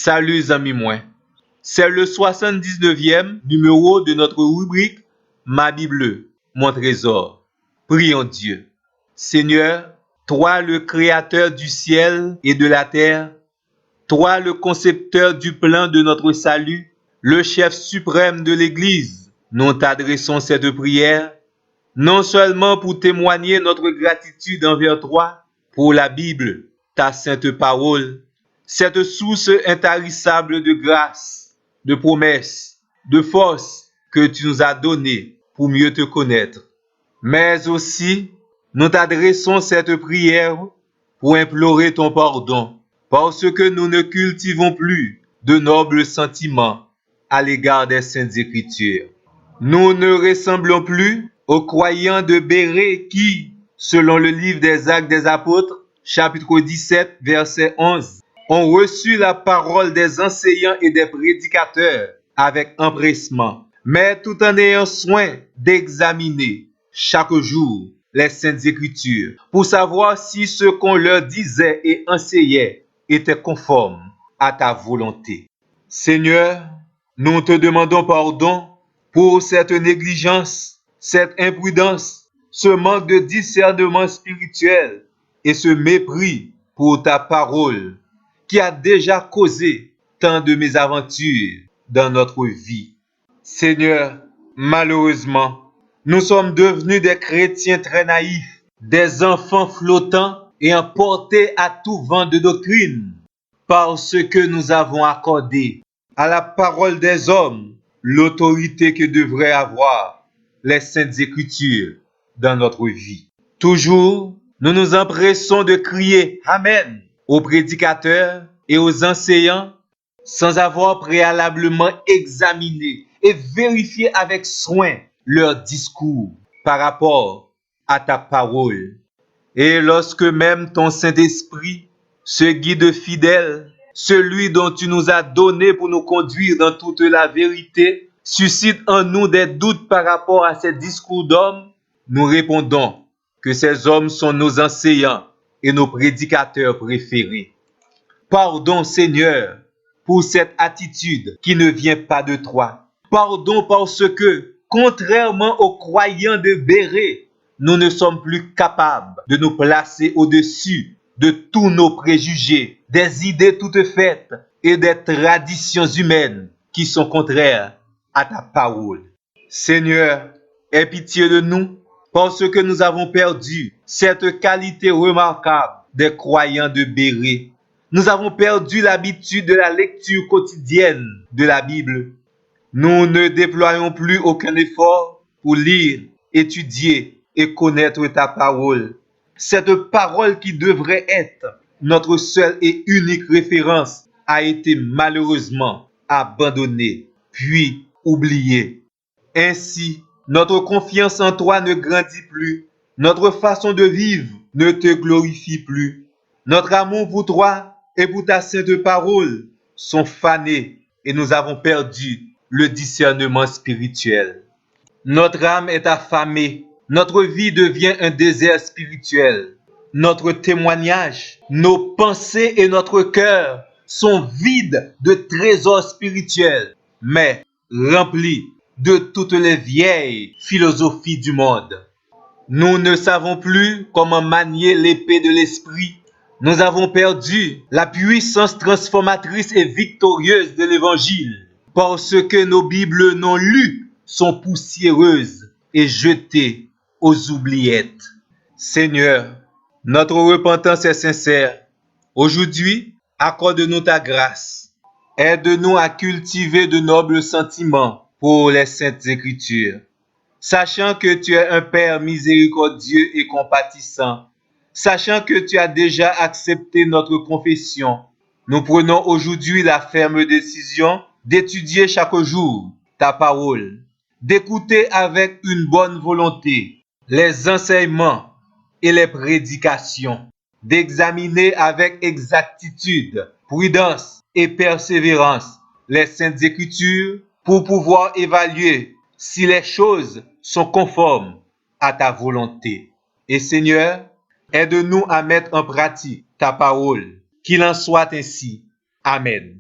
Salut amis moi. C'est le 79e numéro de notre rubrique Ma Bible, mon trésor. Prions Dieu. Seigneur, toi le créateur du ciel et de la terre, toi le concepteur du plan de notre salut, le chef suprême de l'Église, nous t'adressons cette prière, non seulement pour témoigner notre gratitude envers toi, pour la Bible, ta sainte parole, cette source intarissable de grâce, de promesses, de force que tu nous as donnée pour mieux te connaître. Mais aussi, nous t'adressons cette prière pour implorer ton pardon, parce que nous ne cultivons plus de nobles sentiments à l'égard des saintes écritures. Nous ne ressemblons plus aux croyants de Bérée qui, selon le livre des Actes des Apôtres, chapitre 17, verset 11, ont reçu la parole des enseignants et des prédicateurs avec empressement, mais tout en ayant soin d'examiner chaque jour les saintes écritures pour savoir si ce qu'on leur disait et enseignait était conforme à ta volonté. Seigneur, nous te demandons pardon pour cette négligence, cette imprudence, ce manque de discernement spirituel et ce mépris pour ta parole qui a déjà causé tant de mésaventures dans notre vie. Seigneur, malheureusement, nous sommes devenus des chrétiens très naïfs, des enfants flottants et emportés à tout vent de doctrine, parce que nous avons accordé à la parole des hommes l'autorité que devraient avoir les saintes écritures dans notre vie. Toujours, nous nous empressons de crier Amen aux prédicateurs et aux enseignants sans avoir préalablement examiné et vérifié avec soin leur discours par rapport à ta parole. Et lorsque même ton Saint-Esprit, ce guide fidèle, celui dont tu nous as donné pour nous conduire dans toute la vérité, suscite en nous des doutes par rapport à ces discours d'hommes, nous répondons que ces hommes sont nos enseignants et nos prédicateurs préférés. Pardon Seigneur pour cette attitude qui ne vient pas de toi. Pardon parce que, contrairement aux croyants de Bérée, nous ne sommes plus capables de nous placer au-dessus de tous nos préjugés, des idées toutes faites et des traditions humaines qui sont contraires à ta parole. Seigneur, aie pitié de nous parce que nous avons perdu cette qualité remarquable des croyants de Bérée. Nous avons perdu l'habitude de la lecture quotidienne de la Bible. Nous ne déployons plus aucun effort pour lire, étudier et connaître ta parole. Cette parole qui devrait être notre seule et unique référence a été malheureusement abandonnée, puis oubliée. Ainsi, notre confiance en toi ne grandit plus. Notre façon de vivre ne te glorifie plus. Notre amour pour toi et pour ta sainte parole sont fanés et nous avons perdu le discernement spirituel. Notre âme est affamée. Notre vie devient un désert spirituel. Notre témoignage, nos pensées et notre cœur sont vides de trésors spirituels, mais remplis de toutes les vieilles philosophies du monde. Nous ne savons plus comment manier l'épée de l'esprit. Nous avons perdu la puissance transformatrice et victorieuse de l'évangile parce que nos Bibles non lues sont poussiéreuses et jetées aux oubliettes. Seigneur, notre repentance est sincère. Aujourd'hui, accorde-nous ta grâce. Aide-nous à cultiver de nobles sentiments pour les saintes écritures. Sachant que tu es un Père miséricordieux et compatissant, sachant que tu as déjà accepté notre confession, nous prenons aujourd'hui la ferme décision d'étudier chaque jour ta parole, d'écouter avec une bonne volonté les enseignements et les prédications, d'examiner avec exactitude, prudence et persévérance les saintes écritures pour pouvoir évaluer si les choses sont conformes à ta volonté. Et Seigneur, aide-nous à mettre en pratique ta parole. Qu'il en soit ainsi. Amen.